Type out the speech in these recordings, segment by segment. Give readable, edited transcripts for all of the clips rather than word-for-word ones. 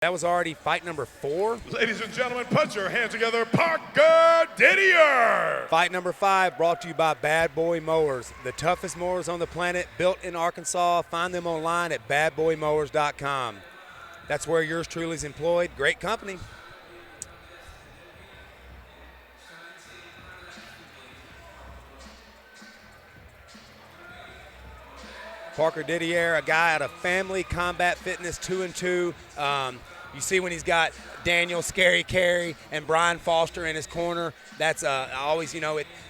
That was already fight number 4. Ladies and gentlemen, put your hands together, Parker Didier. Fight number 5 brought to you by Bad Boy Mowers, the toughest mowers on the planet, built in Arkansas. Find them online at badboymowers.com. That's where yours truly is employed. Great company. Parker Didier, a guy out of Family Combat Fitness, 2-2. You see when he's got Daniel, Scary Carey, and Brian Foster in his corner. That's always,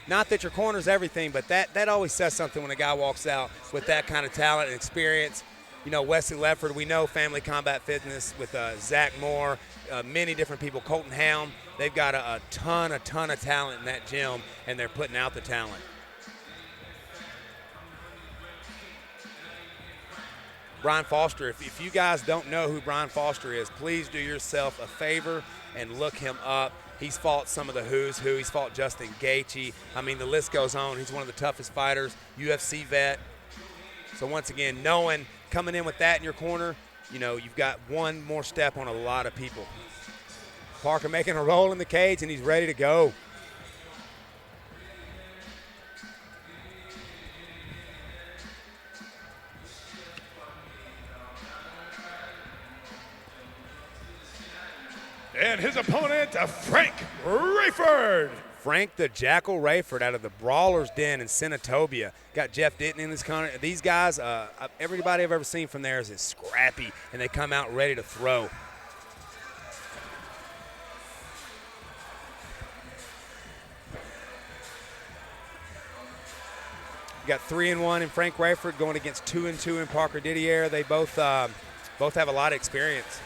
not that your corner's everything, but that always says something when a guy walks out with that kind of talent and experience. Wesley Rayford, we know Family Combat Fitness with Zach Moore, many different people, Colton Helm. They've got a ton of talent in that gym, and they're putting out the talent. Brian Foster, if you guys don't know who Brian Foster is, please do yourself a favor and look him up. He's fought some of the who's who. He's fought Justin Gaethje. I mean, the list goes on. He's one of the toughest fighters, UFC vet. So once again, coming in with that in your corner, you've got one more step on a lot of people. Parker making a roll in the cage, and he's ready to go. And his opponent, Frank Rayford. Frank the Jackal Rayford out of the Brawler's Den in Senatobia. Got Jeff Ditton in his corner. These guys, everybody I've ever seen from there is scrappy, and they come out ready to throw. You got 3-1 in Frank Rayford going against 2-2 in Parker Didier. They both have a lot of experience.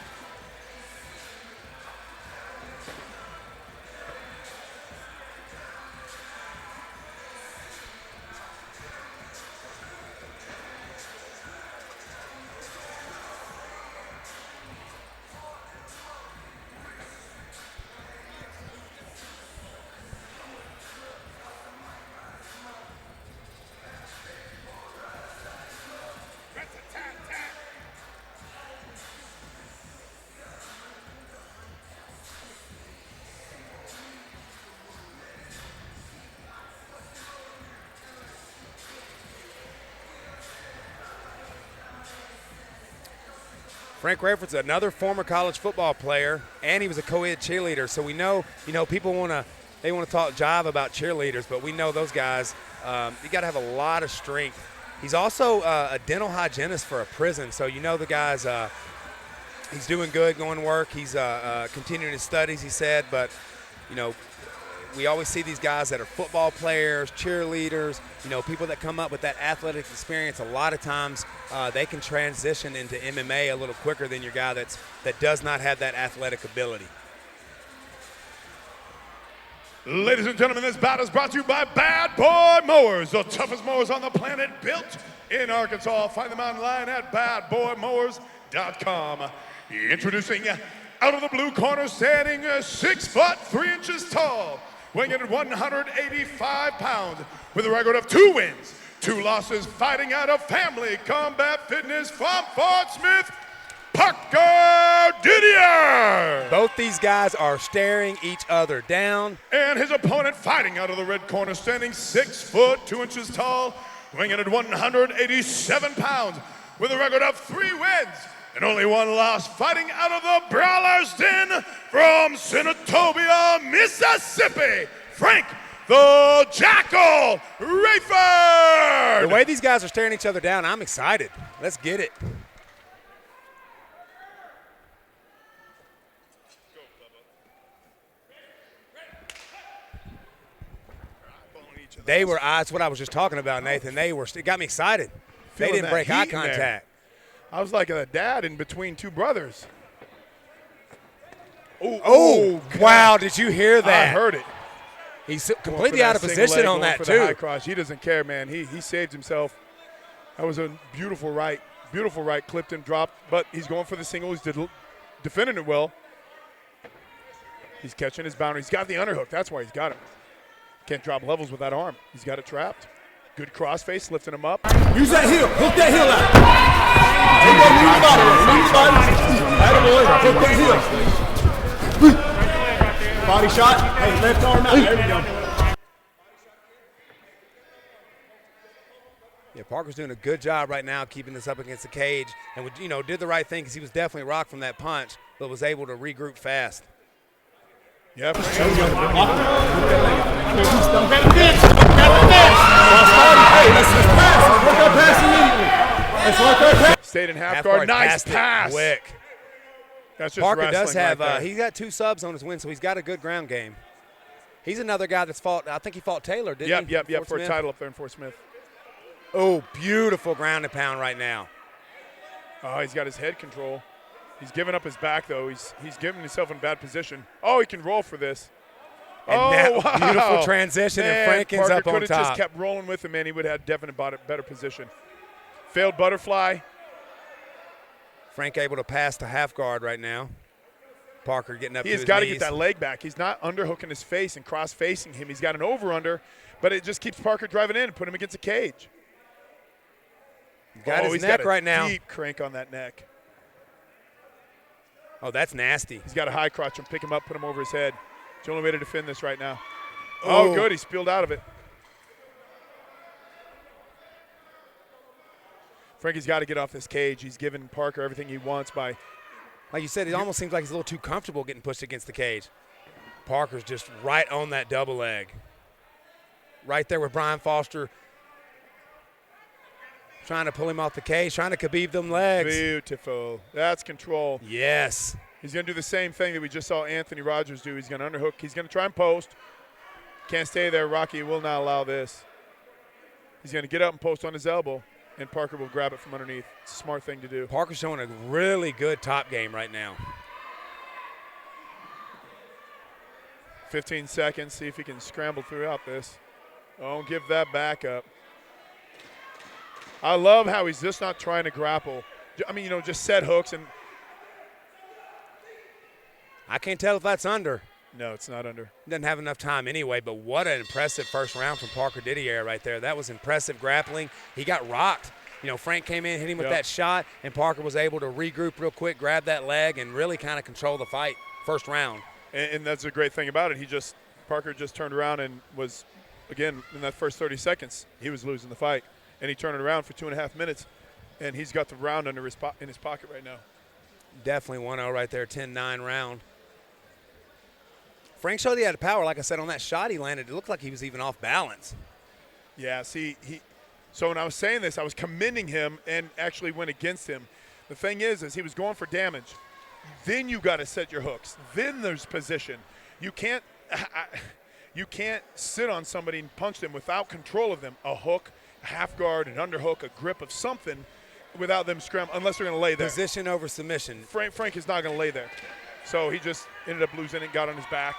Frank Rayford's another former college football player, and he was a co-ed cheerleader. So we know, people want to talk jive about cheerleaders, but we know those guys, you got to have a lot of strength. He's also a dental hygienist for a prison, so the guy's he's doing good, going to work. He's continuing his studies, he said, but we always see these guys that are football players, cheerleaders, people that come up with that athletic experience. A lot of times they can transition into MMA a little quicker than your guy that does not have that athletic ability. Ladies and gentlemen, this bout is brought to you by Bad Boy Mowers, the toughest mowers on the planet, built in Arkansas. Find them online at badboymowers.com. Introducing out of the blue corner, standing 6 foot 3 inches tall, weighing in at 185 pounds, with a record of 2 wins, 2 losses, fighting out of Family Combat Fitness from Fort Smith, Parker Didier. Both these guys are staring each other down. And his opponent, fighting out of the red corner, standing 6 foot 2 inches tall, weighing in at 187 pounds, with a record of 3 wins and only 1 loss, fighting out of the Brawler's Den from Senatobia, Mississippi, Frank the Jackal Rayford. The way these guys are staring each other down, I'm excited. Let's get it. That's what I was just talking about, Nathan. It got me excited. They didn't break eye contact. I was like a dad in between 2 brothers. Oh, wow, did you hear that? I heard it. He's completely out of position on that, too. High cross. He doesn't care, man. He saved himself. That was a beautiful right. Beautiful right, clipped him, dropped, but he's going for the single. He's defending it well. He's catching his boundary. He's got the underhook. That's why he's got him. Can't drop levels with that arm. He's got it trapped. Good crossface, lifting him up. Use that heel. Hook that heel out. Body shot. Hey, left arm out. There we go. Yeah, Parker's doing a good job right now keeping this up against the cage, and did the right thing because he was definitely rocked from that punch, but was able to regroup fast. Yep. Stayed in half guard. Nice pass. Quick. That's just Parker does have, right he's got 2 subs on his win, so he's got a good ground game. He's another guy that's fought, I think he fought Taylor, didn't he? Yep, for a title up there in Fort Smith. Oh, beautiful ground and pound right now. Oh, he's got his head control. He's giving up his back, though. He's giving himself in bad position. Oh, he can roll for this. And wow. Beautiful transition, and Frank ends Parker up on could have top. just kept rolling with him, man. He would have had definite better position. Failed butterfly. Frank able to pass the half guard right now. Parker getting up to his knees. He's got to get that leg back. He's not underhooking his face and cross-facing him. He's got an over-under, but it just keeps Parker driving in and put him against the cage. Got his neck right now. Deep crank on that neck. Oh, that's nasty. He's got a high crotch him, pick him up, put him over his head. It's the only way to defend this right now. Oh, good. He spilled out of it. Frankie's got to get off this cage. He's giving Parker everything he wants by. Like you said, it almost seems like he's a little too comfortable getting pushed against the cage. Parker's just right on that double leg. Right there with Brian Foster trying to pull him off the cage, trying to Khabib them legs. Beautiful. That's control. Yes. He's going to do the same thing that we just saw Anthony Rogers do. He's going to underhook. He's going to try and post. Can't stay there. Rocky will not allow this. He's going to get up and post on his elbow, and Parker will grab it from underneath. It's a smart thing to do. Parker's showing a really good top game right now. 15 seconds. See if he can scramble throughout this. Don't give that back up. I love how he's just not trying to grapple. I mean, just set hooks. And I can't tell if that's under. No, it's not under. Doesn't have enough time anyway, but what an impressive first round from Parker Didier right there. That was impressive grappling. He got rocked. Frank came in, hit him with that shot, and Parker was able to regroup real quick, grab that leg, and really kind of control the fight first round. And that's a great thing about it. Parker just turned around and was, again, in that first 30 seconds, he was losing the fight. And he turned it around for 2.5 minutes, and he's got the round in his pocket right now. Definitely 1-0 right there, 10-9 round. Frank showed he had power. Like I said, on that shot he landed, it looked like he was even off balance. Yeah, see, so when I was saying this, I was commending him and actually went against him. The thing is he was going for damage. Then you got to set your hooks. Then there's position. You can't sit on somebody and punch them without control of them. A hook, a half guard, an underhook, a grip of something without them scrambling, unless they're going to lay there. Position over submission. Frank is not going to lay there. So he just ended up losing it, got on his back.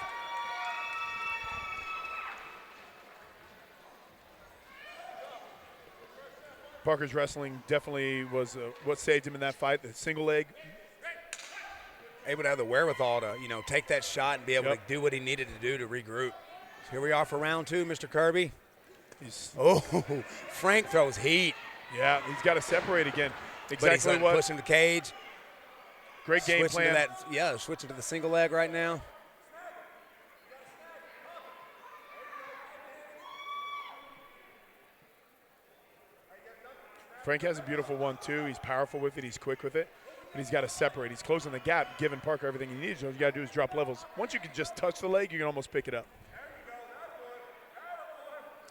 Parker's wrestling definitely was what saved him in that fight, the single leg. Able to have the wherewithal to, take that shot and be able to do what he needed to do to regroup. So here we are for round 2, Mr. Kirby. Frank throws heat. Yeah, he's got to separate again. Exactly what. Pushing the cage. Great game plan. Switching to the single leg right now. Frank has a beautiful 1-2. He's powerful with it. He's quick with it. But he's got to separate. He's closing the gap, giving Parker everything he needs. So all you got to do is drop levels. Once you can just touch the leg, you can almost pick it up.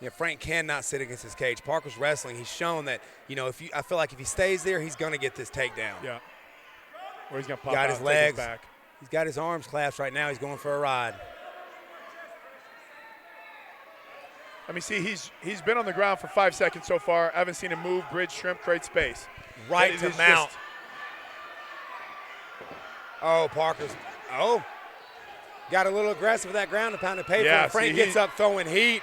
Yeah, Frank cannot sit against his cage. Parker's wrestling. He's shown that, I feel like if he stays there, he's going to get this takedown. Yeah. Or he's going to pop got out, his legs back. He's got his arms clasped right now. He's going for a ride. I mean, see, he's been on the ground for 5 seconds so far. I haven't seen him move, bridge, shrimp, create space. Right to mount. Parker's got a little aggressive with that ground and pound and pay for it. Frank gets up throwing heat.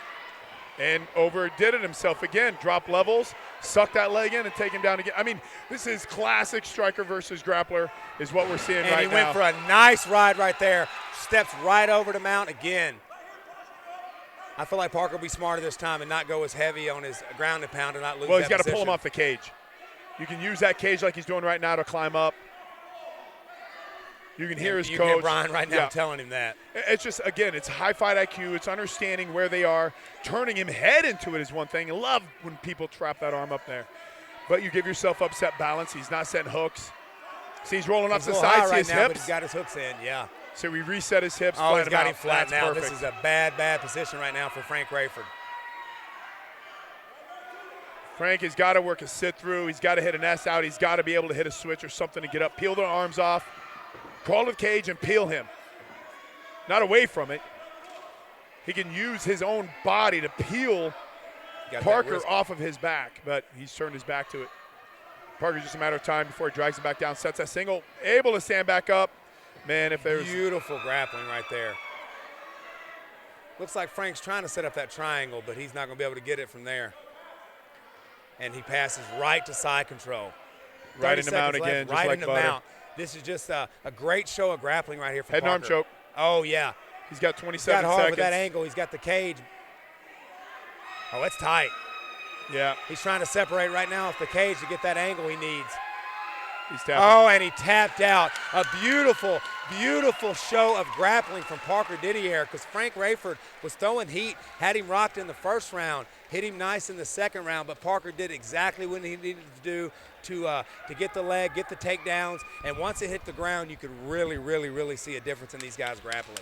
And overdid it himself again. Drop levels, suck that leg in, and take him down again. I mean, this is classic striker versus grappler is what we're seeing right now. And he went for a nice ride right there. Steps right over to mount again. I feel like Parker will be smarter this time and not go as heavy on his ground and pound and not lose that position. Well, he's got to pull him off the cage. You can use that cage like he's doing right now to climb up. You can hear his you coach. can hear Brian right now telling him that. It's just, again, it's high fight IQ. It's understanding where they are. Turning him head into it is one thing. I love when people trap that arm up there. But you give yourself upset balance. He's not setting hooks. See, he's rolling up to the side. See his now, but hips? he's got his hooks in, yeah. So we reset his hips. Oh, he's got him flat flat now. Perfect. This is a bad, bad position right now for Frank Rayford. Frank has got to work a sit-through. He's got to hit an S out. He's got to be able to hit a switch or something to get up. Peel their arms off. Crawl to the cage and peel him. Not away from it. He can use his own body to peel Parker off of his back, but he's turned his back to it. Parker's just a matter of time before he drags him back down, sets that single, able to stand back up. Man, if there's... Beautiful grappling right there. Looks like Frank's trying to set up that triangle, but he's not going to be able to get it from there. And he passes right to side control. Right in the mount again, just right like in the butter. mount. This is just a great show of grappling right here for Head and arm Parker. choke. Oh, yeah. He's got 27 He's got hard seconds. with that angle. He's got the cage. Oh, it's tight. Yeah. He's trying to separate right now off the cage to get that angle he needs. He's tapping. Oh, and he tapped out. A beautiful, beautiful show of grappling from Parker Didier, because Frank Rayford was throwing heat, had him rocked in the first round, hit him nice in the second round, but Parker did exactly what he needed to do to get the leg, get the takedowns, and once it hit the ground, you could really, really, really see a difference in these guys grappling.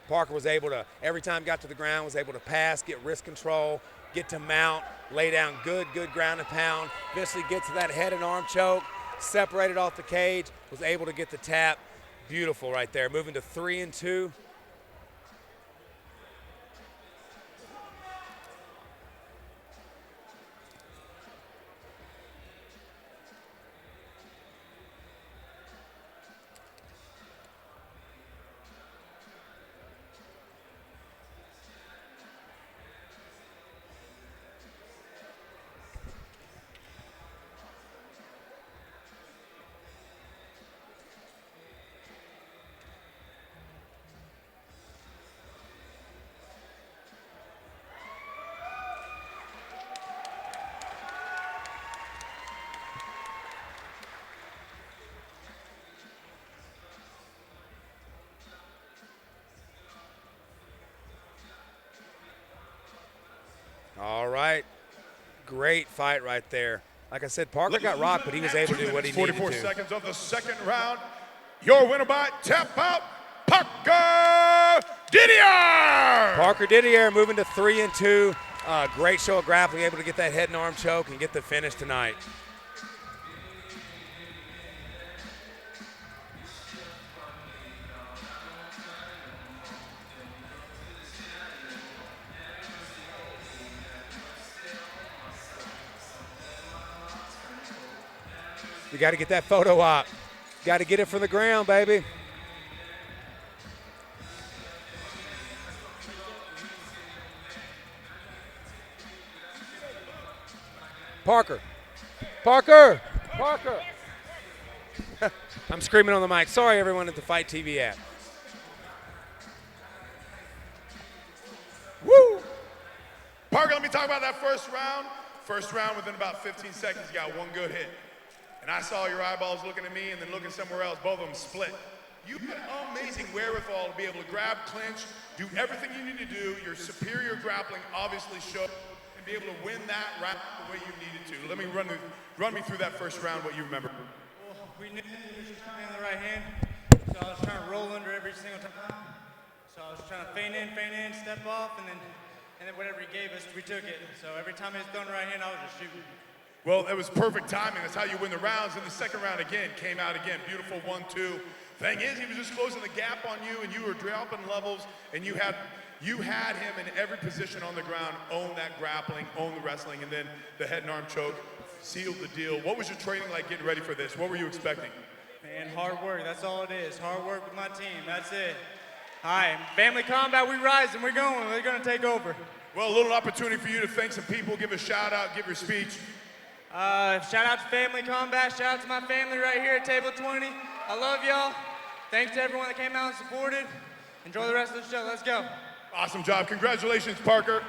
Parker was able to, every time he got to the ground, was able to pass, get wrist control, get to mount, lay down good ground and pound, eventually get to that head and arm choke, separated off the cage, was able to get the tap. Beautiful right there. Moving to 3-2. All right. Great fight right there. Like I said, Parker got rocked, but he was able to do what he needed to. 44 seconds of the second round. Your winner by tap out, Parker Didier! Parker Didier moving to 3-2. Great show of grappling, able to get that head and arm choke and get the finish tonight. You got to get that photo op. Got to get it from the ground, baby. Parker. Parker. Parker. I'm screaming on the mic. Sorry, everyone at the Fight TV app. Woo! Parker, let me talk about that first round. First round, within about 15 seconds, you got one good hit. And I saw your eyeballs looking at me and then looking somewhere else, both of them split. You had amazing wherewithal to be able to grab, clinch, do everything you need to do. Your superior grappling obviously showed, and be able to win that round the way you needed to. Let me run me through that first round, what you remember. Well, we knew he was coming in the right hand, so I was trying to roll under every single time. So I was trying to feint in, step off, and then whatever he gave us, we took it. So every time he was throwing the right hand, I was just shooting. Well, it was perfect timing. That's how you win the rounds. And the second round again came out again. Beautiful 1-2. Thing is, he was just closing the gap on you, and you were dropping levels, and you had him in every position on the ground, own that grappling, own the wrestling, and then the head and arm choke sealed the deal. What was your training like getting ready for this? What were you expecting? Man, hard work. That's all it is. Hard work with my team. That's it. Hi, family combat. We rise and we're going. We're going to take over. Well, a little opportunity for you to thank some people, give a shout out, give your speech. Shout out to Family Combat. Shout out to my family right here at Table 20. I love y'all. Thanks to everyone that came out and supported. Enjoy the rest of the show. Let's go. Awesome job. Congratulations, Parker.